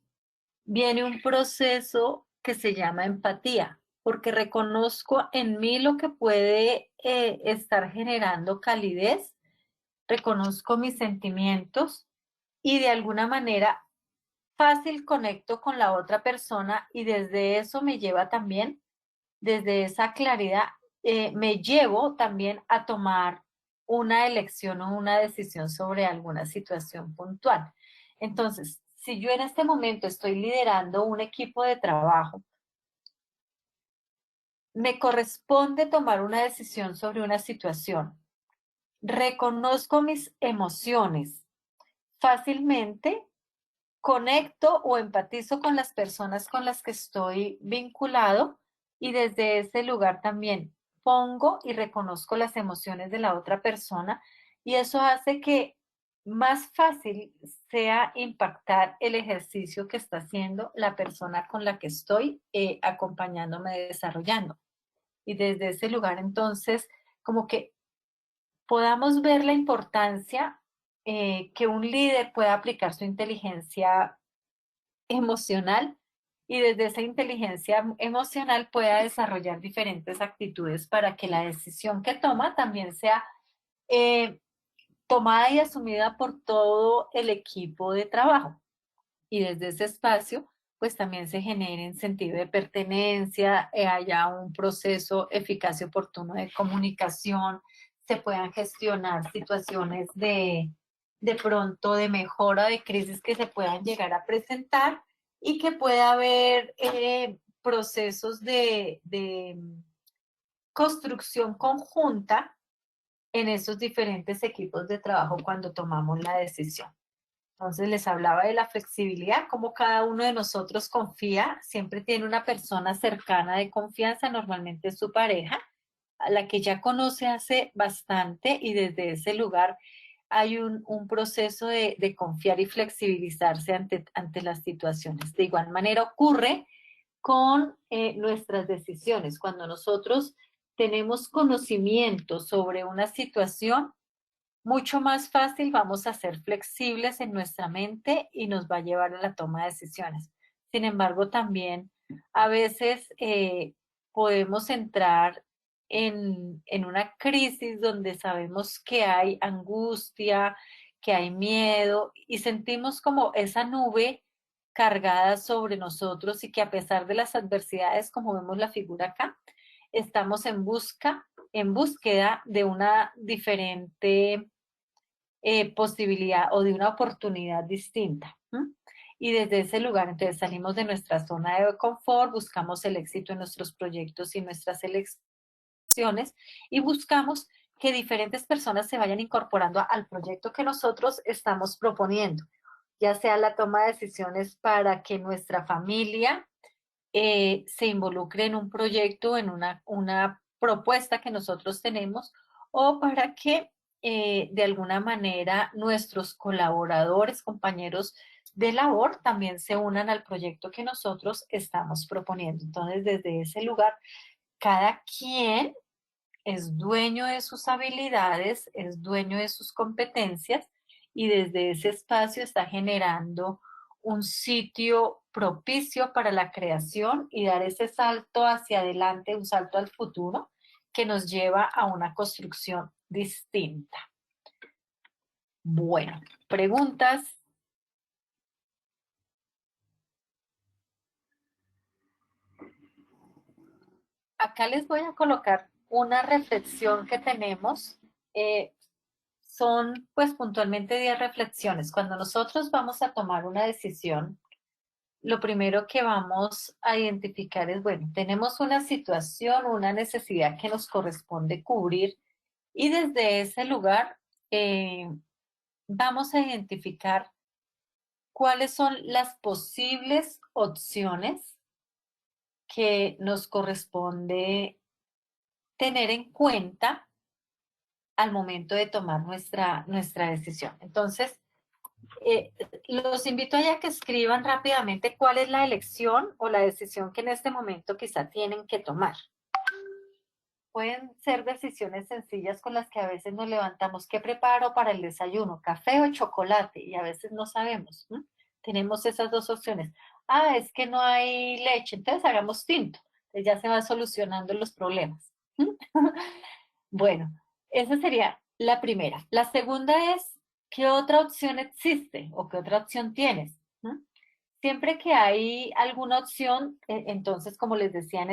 viene un proceso que se llama empatía, porque reconozco en mí lo que puede estar generando calidez, reconozco mis sentimientos y de alguna manera fácil conecto con la otra persona y desde eso me lleva también, desde esa claridad, me llevo también a tomar una elección o una decisión sobre alguna situación puntual. Entonces, si yo en este momento estoy liderando un equipo de trabajo, me corresponde tomar una decisión sobre una situación. Reconozco mis emociones fácilmente, conecto o empatizo con las personas con las que estoy vinculado y desde ese lugar también pongo y reconozco las emociones de la otra persona y eso hace que más fácil sea impactar el ejercicio que está haciendo la persona con la que estoy acompañándome, desarrollando. Y desde ese lugar entonces como que podamos ver la importancia que un líder pueda aplicar su inteligencia emocional y desde esa inteligencia emocional pueda desarrollar diferentes actitudes para que la decisión que toma también sea eh, tomada y asumida por todo el equipo de trabajo. Y desde ese espacio, pues también se genere un sentido de pertenencia, haya un proceso eficaz y oportuno de comunicación, se puedan gestionar situaciones de pronto de mejora, de crisis que se puedan llegar a presentar y que pueda haber procesos de construcción conjunta en esos diferentes equipos de trabajo cuando tomamos la decisión. Entonces les hablaba de la flexibilidad, como cada uno de nosotros confía, siempre tiene una persona cercana de confianza, normalmente es su pareja, a la que ya conoce hace bastante y desde ese lugar hay un proceso de confiar y flexibilizarse ante las situaciones. De igual manera ocurre con nuestras decisiones. Cuando nosotros tenemos conocimiento sobre una situación, mucho más fácil vamos a ser flexibles en nuestra mente y nos va a llevar a la toma de decisiones. Sin embargo, también a veces podemos entrar en una crisis donde sabemos que hay angustia, que hay miedo y sentimos como esa nube cargada sobre nosotros y que a pesar de las adversidades, como vemos la figura acá, estamos en búsqueda de una diferente posibilidad o de una oportunidad distinta. ¿M? Y desde ese lugar, entonces salimos de nuestra zona de confort, buscamos el éxito en nuestros proyectos y nuestras elecciones y buscamos que diferentes personas se vayan incorporando al proyecto que nosotros estamos proponiendo, ya sea la toma de decisiones para que nuestra familia se involucre en un proyecto, en una propuesta que nosotros tenemos, o para que de alguna manera nuestros colaboradores, compañeros de labor, también se unan al proyecto que nosotros estamos proponiendo. Entonces, desde ese lugar, cada quien es dueño de sus habilidades, es dueño de sus competencias y desde ese espacio está generando un sitio propicio para la creación y dar ese salto hacia adelante, un salto al futuro que nos lleva a una construcción distinta. Bueno, preguntas. Acá les voy a colocar una reflexión que tenemos. Son pues puntualmente 10 reflexiones. Cuando nosotros vamos a tomar una decisión, lo primero que vamos a identificar es, bueno, tenemos una situación, una necesidad que nos corresponde cubrir y desde ese lugar vamos a identificar cuáles son las posibles opciones que nos corresponde tener en cuenta al momento de tomar nuestra decisión. Entonces, los invito a que escriban rápidamente cuál es la elección o la decisión que en este momento quizá tienen que tomar. Pueden ser decisiones sencillas con las que a veces nos levantamos. ¿Qué preparo para el desayuno? ¿Café o chocolate? Y a veces no sabemos. ¿Mm? Tenemos esas dos opciones. Ah, es que no hay leche, entonces hagamos tinto. Entonces ya se van solucionando los problemas. ¿Mm? Bueno, esa sería la primera. La segunda es, ¿qué otra opción existe o qué otra opción tienes? ¿Mm? Siempre que hay alguna opción, entonces, como les decía en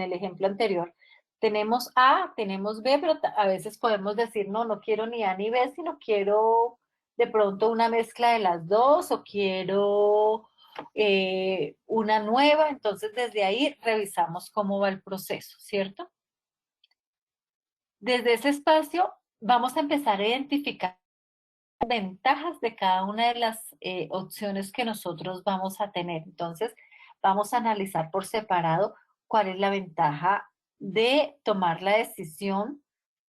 el ejemplo anterior, tenemos A, tenemos B, pero a veces podemos decir, no, no quiero ni A ni B, sino quiero de pronto una mezcla de las dos o quiero una nueva. Entonces, desde ahí revisamos cómo va el proceso, ¿cierto? Desde ese espacio vamos a empezar a identificar ventajas de cada una de las opciones que nosotros vamos a tener. Entonces, vamos a analizar por separado cuál es la ventaja de tomar la decisión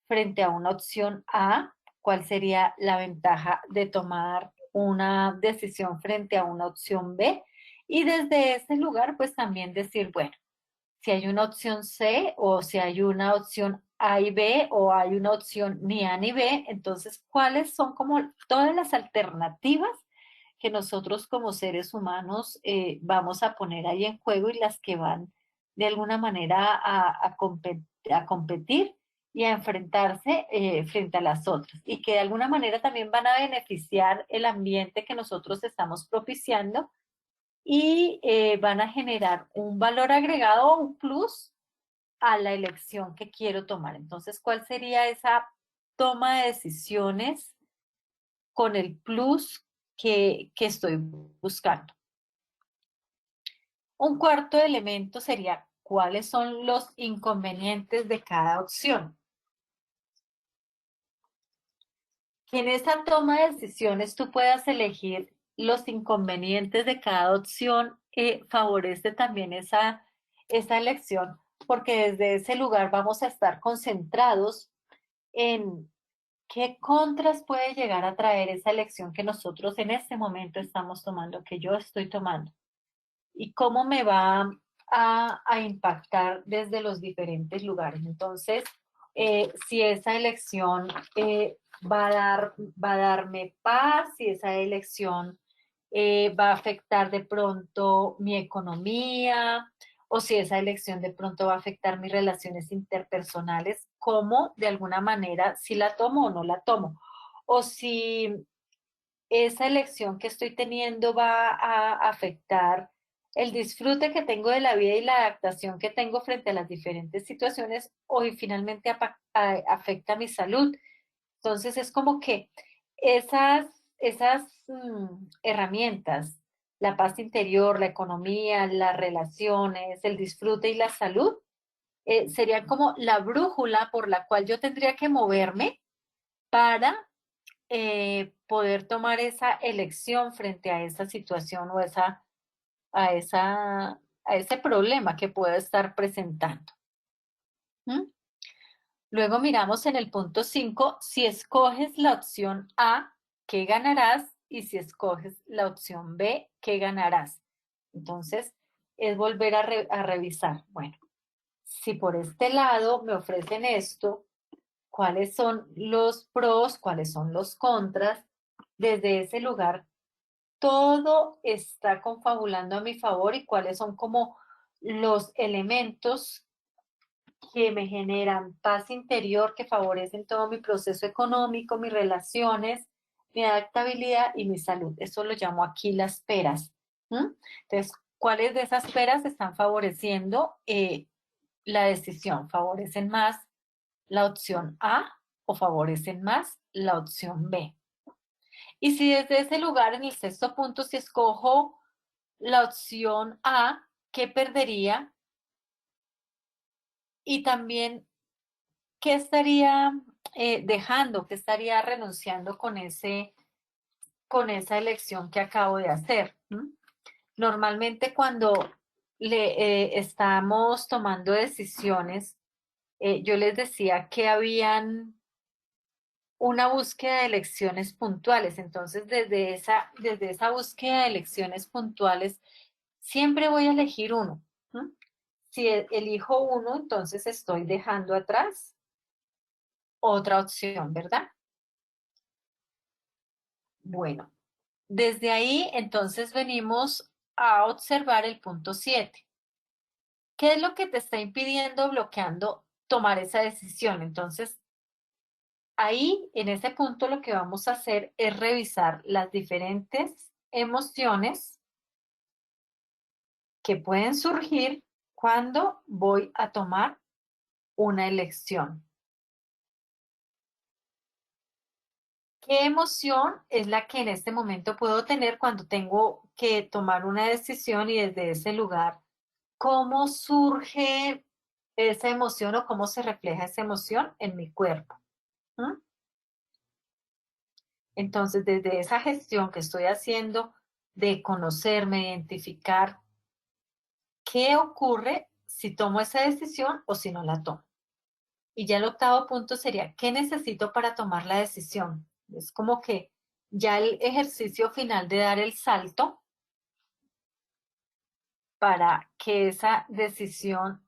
frente a una opción A, cuál sería la ventaja de tomar una decisión frente a una opción B, y desde ese lugar, pues también decir, bueno, si hay una opción C o si hay una opción A y B o hay una opción ni A ni B, entonces, ¿cuáles son como todas las alternativas que nosotros como seres humanos vamos a poner ahí en juego y las que van de alguna manera a competir y a enfrentarse frente a las otras y que de alguna manera también van a beneficiar el ambiente que nosotros estamos propiciando y van a generar un valor agregado o un plus a la elección que quiero tomar. Entonces, ¿cuál sería esa toma de decisiones con el plus que estoy buscando? Un cuarto elemento sería cuáles son los inconvenientes de cada opción. Que en esa toma de decisiones tú puedas elegir los inconvenientes de cada opción, favorece también esa elección, porque desde ese lugar vamos a estar concentrados en ¿Qué contras puede llegar a traer esa elección que nosotros en este momento estamos tomando, que yo estoy tomando? ¿Y cómo me va a impactar desde los diferentes lugares? Entonces, si esa elección va a darme paz, si esa elección va a afectar de pronto mi economía, o si esa elección de pronto va a afectar mis relaciones interpersonales, ¿cómo de alguna manera si la tomo o no la tomo? O si esa elección que estoy teniendo va a afectar el disfrute que tengo de la vida y la adaptación que tengo frente a las diferentes situaciones, o y finalmente afecta mi salud. Entonces es como que esas herramientas, la paz interior, la economía, las relaciones, el disfrute y la salud, serían como la brújula por la cual yo tendría que moverme para poder tomar esa elección frente a esa situación o a ese problema que pueda estar presentando. ¿Mm? Luego miramos en el punto 5, si escoges la opción A, ¿qué ganarás? Y si escoges la opción B, ¿qué ganarás? Entonces, es volver a revisar. Bueno, si por este lado me ofrecen esto, ¿cuáles son los pros? ¿Cuáles son los contras? Desde ese lugar, todo está confabulando a mi favor y cuáles son como los elementos que me generan paz interior, que favorecen todo mi proceso económico, mis relaciones, mi adaptabilidad y mi salud. Eso lo llamo aquí las peras. ¿Mm? Entonces, ¿cuáles de esas peras están favoreciendo la decisión? ¿Favorecen más la opción A o favorecen más la opción B? Y si desde ese lugar, en el sexto punto, si escojo la opción A, ¿qué perdería? Y también, ¿qué estaría dejando? ¿Qué estaría renunciando con esa elección que acabo de hacer? ¿Mm? Normalmente cuando estamos tomando decisiones, yo les decía que habían una búsqueda de elecciones puntuales. Entonces, desde esa búsqueda de elecciones puntuales, siempre voy a elegir uno. ¿Mm? Si elijo uno, entonces estoy dejando atrás otra opción, ¿verdad? Bueno, desde ahí entonces venimos a observar el punto 7. ¿Qué es lo que te está impidiendo, bloqueando tomar esa decisión? Entonces, ahí, en ese punto, lo que vamos a hacer es revisar las diferentes emociones que pueden surgir cuando voy a tomar una elección. ¿Qué emoción es la que en este momento puedo tener cuando tengo que tomar una decisión y desde ese lugar, cómo surge esa emoción o cómo se refleja esa emoción en mi cuerpo? ¿Mm? Entonces, desde esa gestión que estoy haciendo de conocerme, identificar qué ocurre si tomo esa decisión o si no la tomo. Y ya el octavo punto sería, ¿qué necesito para tomar la decisión? Es como que ya el ejercicio final de dar el salto para que esa decisión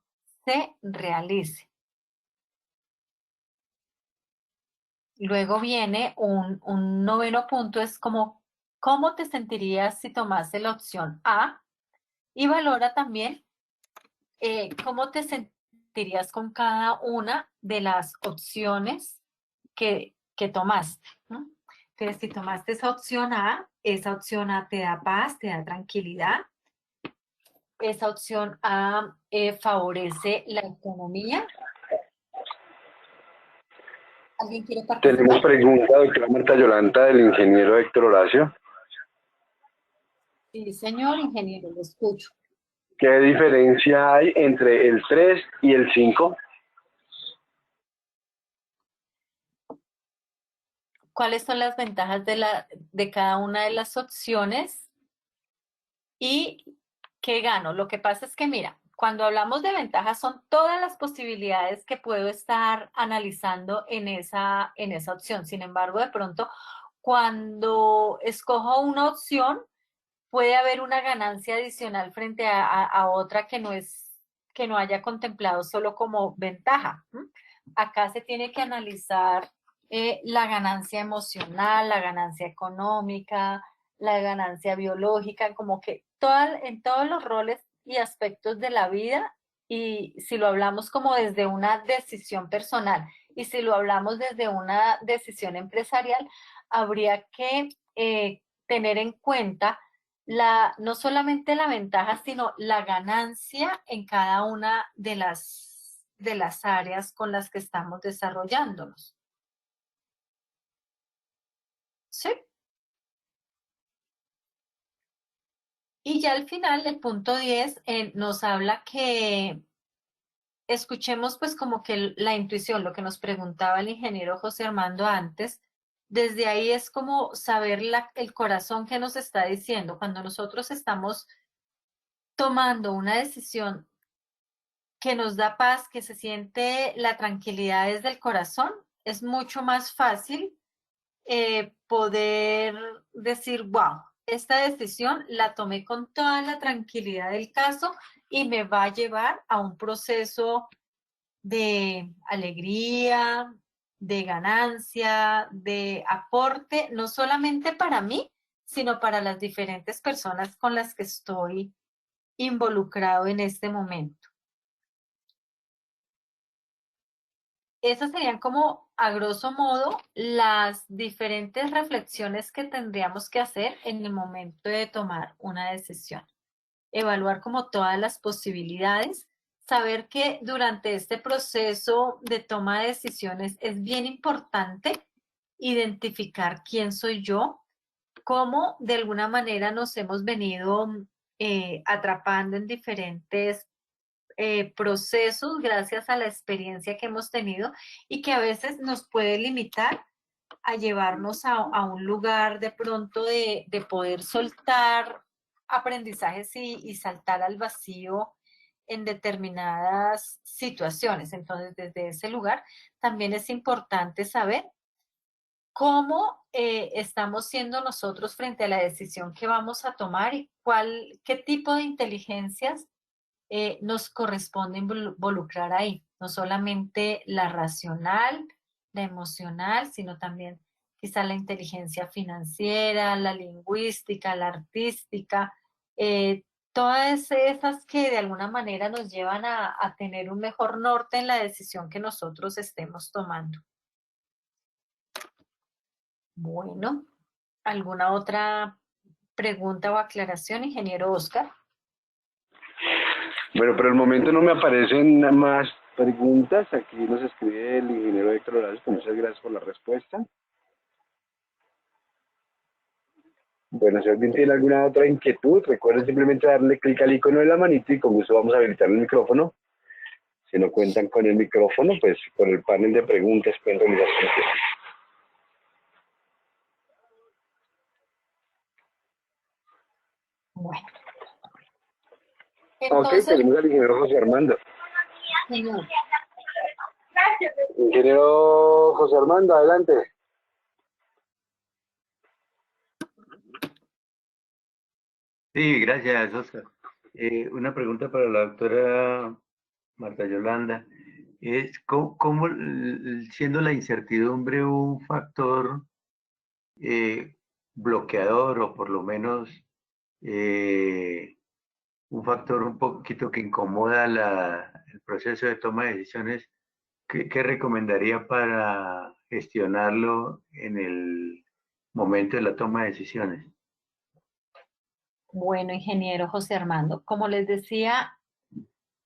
se realice. Luego viene un noveno punto, es como, ¿cómo te sentirías si tomase la opción A? Y valora también cómo te sentirías con cada una de las opciones que tomaste, ¿no? Entonces, si tomaste esa opción A te da paz, te da tranquilidad. Esa opción A favorece la economía. ¿Alguien quiere Tenemos participar? pregunta, doctora Marta Yolanda, del ingeniero Héctor Horacio. Sí, señor ingeniero, lo escucho. ¿Qué diferencia hay entre el 3 y el 5? ¿Cuáles son las ventajas de cada una de las opciones? ¿Y qué gano? Lo que pasa es que, mira, Cuando hablamos de ventajas son todas las posibilidades que puedo estar analizando en esa opción. Sin embargo, de pronto, cuando escojo una opción, puede haber una ganancia adicional frente a otra que no haya contemplado solo como ventaja. ¿M? Acá se tiene que analizar la ganancia emocional, la ganancia económica, la ganancia biológica, como que en todos los roles y aspectos de la vida, y si lo hablamos como desde una decisión personal y si lo hablamos desde una decisión empresarial, habría que tener en cuenta no solamente la ventaja, sino la ganancia en cada una de las áreas con las que estamos desarrollándonos. ¿Sí? Y ya al final, el punto 10 nos habla que escuchemos pues como que la intuición, lo que nos preguntaba el ingeniero José Armando antes, desde ahí es como saber el corazón que nos está diciendo. Cuando nosotros estamos tomando una decisión que nos da paz, que se siente la tranquilidad desde el corazón, es mucho más fácil poder decir, wow, esta decisión la tomé con toda la tranquilidad del caso y me va a llevar a un proceso de alegría, de ganancia, de aporte, no solamente para mí, sino para las diferentes personas con las que estoy involucrado en este momento. Esas serían como, a grosso modo, las diferentes reflexiones que tendríamos que hacer en el momento de tomar una decisión. Evaluar como todas las posibilidades, saber que durante este proceso de toma de decisiones es bien importante identificar quién soy yo, cómo de alguna manera nos hemos venido atrapando en diferentes procesos gracias a la experiencia que hemos tenido y que a veces nos puede limitar a llevarnos a un lugar de pronto de poder soltar aprendizajes y saltar al vacío en determinadas situaciones. Entonces, desde ese lugar también es importante saber cómo estamos siendo nosotros frente a la decisión que vamos a tomar y qué tipo de inteligencias nos corresponde involucrar ahí, no solamente la racional, la emocional, sino también quizá la inteligencia financiera, la lingüística, la artística, todas esas que de alguna manera nos llevan a tener un mejor norte en la decisión que nosotros estemos tomando. Bueno, ¿alguna otra pregunta o aclaración, ingeniero Oscar? Bueno, por el momento no me aparecen más preguntas. Aquí nos escribe el ingeniero Héctor Horacio, que muchas gracias por la respuesta. Bueno, si alguien tiene alguna otra inquietud, recuerden simplemente darle clic al icono de la manito y con gusto vamos a habilitar el micrófono. Si no cuentan con el micrófono, pues con el panel de preguntas pueden realizar sus inquietudes. Bueno. Entonces, ok, tenemos al ingeniero José Armando. Señor. Ingeniero José Armando, adelante. Sí, gracias, Oscar. Una pregunta para la doctora Marta Yolanda. ¿Cómo, siendo la incertidumbre un factor bloqueador o por lo menos un factor un poquito que incomoda el proceso de toma de decisiones, ¿qué recomendaría para gestionarlo en el momento de la toma de decisiones? Bueno, ingeniero José Armando, como les decía,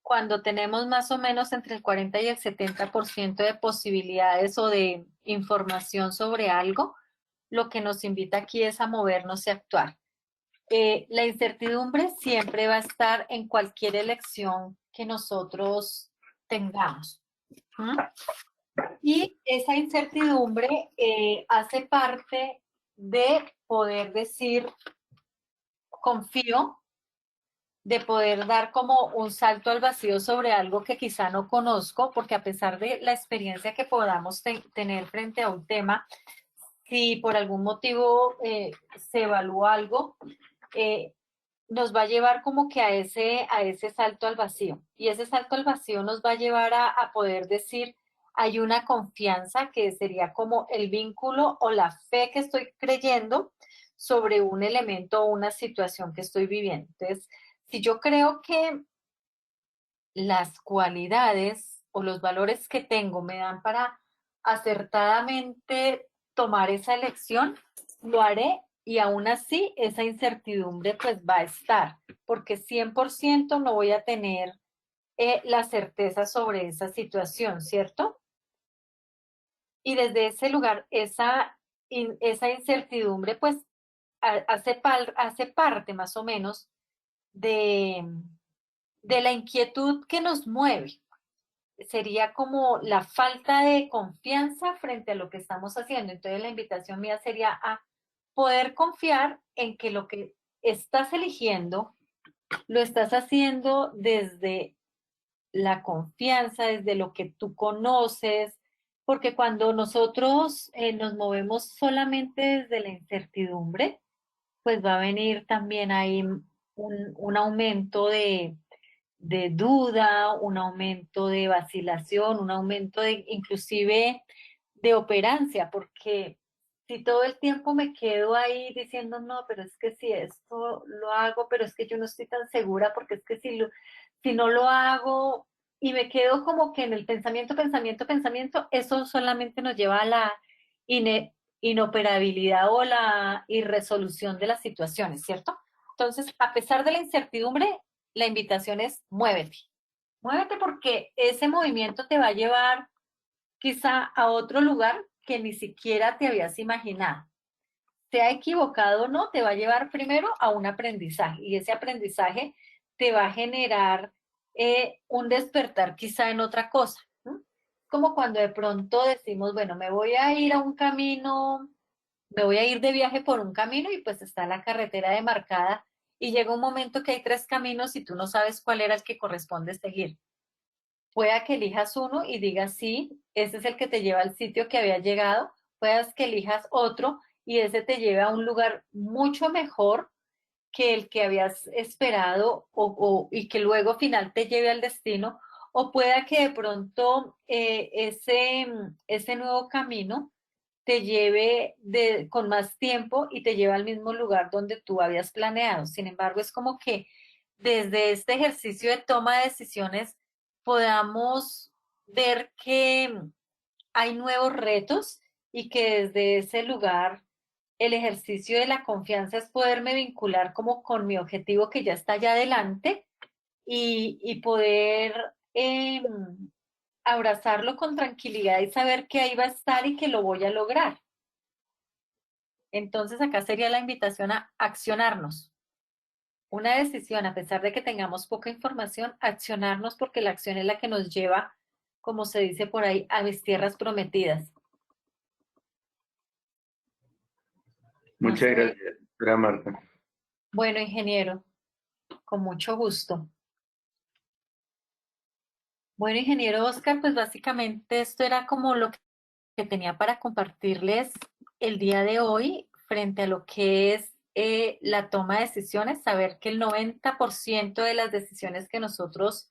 cuando tenemos más o menos entre el 40 y el 70% de posibilidades o de información sobre algo, lo que nos invita aquí es a movernos y actuar. La incertidumbre siempre va a estar en cualquier elección que nosotros tengamos. ¿Mm? Y esa incertidumbre hace parte de poder decir, confío, de poder dar como un salto al vacío sobre algo que quizá no conozco, porque a pesar de la experiencia que podamos tener frente a un tema, si por algún motivo se evalúa algo, eh, nos va a llevar como que a ese salto al vacío. Y ese salto al vacío nos va a llevar a poder decir, hay una confianza que sería como el vínculo o la fe que estoy creyendo sobre un elemento o una situación que estoy viviendo. Entonces, si yo creo que las cualidades o los valores que tengo me dan para acertadamente tomar esa elección, lo haré y aún así esa incertidumbre pues va a estar, porque 100% no voy a tener la certeza sobre esa situación, ¿cierto? Y desde ese lugar, esa incertidumbre pues hace parte más o menos de, de la inquietud que nos mueve. Sería como la falta de confianza frente a lo que estamos haciendo. Entonces la invitación mía sería a poder confiar en que lo que estás eligiendo lo estás haciendo desde la confianza, desde lo que tú conoces, porque cuando nosotros nos movemos solamente desde la incertidumbre, pues va a venir también ahí un aumento de duda, un aumento de vacilación, un aumento de inclusive de operancia, porque si todo el tiempo me quedo ahí diciendo, no, pero es que si esto lo hago, pero es que yo no estoy tan segura, porque es que si no lo hago y me quedo como que en el pensamiento, pensamiento, pensamiento, eso solamente nos lleva a la inoperabilidad o la irresolución de las situaciones, ¿cierto? Entonces, a pesar de la incertidumbre, la invitación es muévete. Muévete porque ese movimiento te va a llevar quizá a otro lugar que ni siquiera te habías imaginado. Sea equivocado o no, te va a llevar primero a un aprendizaje y ese aprendizaje te va a generar un despertar quizá en otra cosa. ¿No? Como cuando de pronto decimos, bueno, me voy a ir a un camino, me voy a ir de viaje por un camino y pues está la carretera demarcada y llega un momento que hay tres caminos y tú no sabes cuál era el que corresponde seguir. Pueda que elijas uno y digas sí, ese es el que te lleva al sitio que había llegado, puedas que elijas otro y ese te lleve a un lugar mucho mejor que el que habías esperado y que luego final te lleve al destino, o pueda que de pronto ese nuevo camino te lleve con más tiempo y te lleve al mismo lugar donde tú habías planeado. Sin embargo, es como que desde este ejercicio de toma de decisiones podamos ver que hay nuevos retos y que desde ese lugar el ejercicio de la confianza es poderme vincular como con mi objetivo que ya está allá adelante y poder abrazarlo con tranquilidad y saber que ahí va a estar y que lo voy a lograr. Entonces acá sería la invitación a accionarnos. Una decisión, a pesar de que tengamos poca información, accionarnos porque la acción es la que nos lleva, como se dice por ahí, a mis tierras prometidas. No Muchas sé. gracias, doctora Marta. Bueno, ingeniero, con mucho gusto. Bueno, ingeniero Oscar, pues básicamente esto era como lo que tenía para compartirles el día de hoy frente a lo que es la toma de decisiones, saber que el 90% de las decisiones que nosotros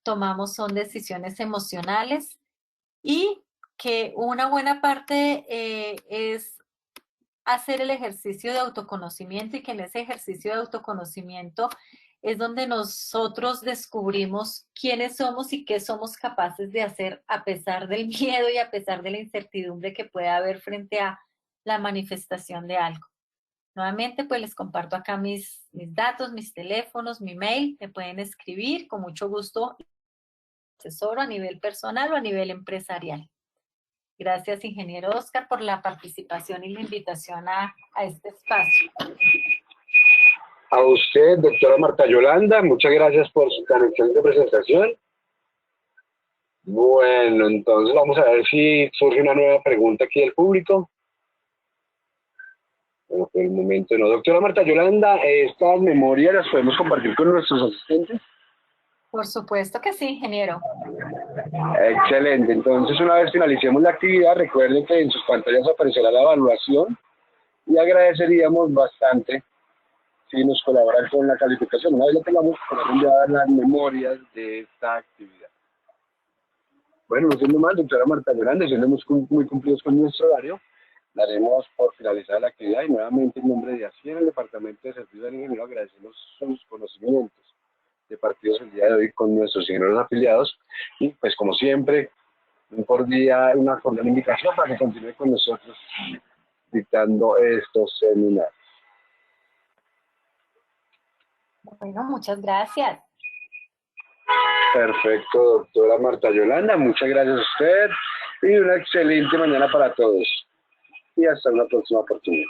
tomamos son decisiones emocionales y que una buena parte es hacer el ejercicio de autoconocimiento y que en ese ejercicio de autoconocimiento es donde nosotros descubrimos quiénes somos y qué somos capaces de hacer a pesar del miedo y a pesar de la incertidumbre que puede haber frente a la manifestación de algo. Nuevamente, pues les comparto acá mis datos, mis teléfonos, mi mail, me pueden escribir, con mucho gusto asesoro a nivel personal o a nivel empresarial. Gracias, ingeniero Oscar, por la participación y la invitación a este espacio. A usted, doctora Marta Yolanda, muchas gracias por su tan excelente presentación. Bueno, entonces vamos a ver si surge una nueva pregunta aquí del público. Pero por el momento no. Doctora Marta Yolanda, estas memorias las podemos compartir con nuestros asistentes. Por supuesto que sí, ingeniero. Excelente. Entonces, una vez finalicemos la actividad, recuerden que en sus pantallas aparecerá la evaluación y agradeceríamos bastante si nos colaboran con la calificación. Una vez la tengamos, podemos enviar las memorias de esta actividad. Bueno, no siendo más, doctora Marta Yolanda, siendo muy cumplidos con nuestro horario, daremos por finalizada la actividad y nuevamente en nombre de ASIE en el Departamento de Servicios del Ingeniero agradecemos sus conocimientos departidos el día de hoy con nuestros ingenieros afiliados y pues como siempre una cordial invitación para que continúe con nosotros dictando estos seminarios. Bueno, muchas gracias. Perfecto, doctora Marta Yolanda, muchas gracias a usted y una excelente mañana para todos y hasta una próxima oportunidad.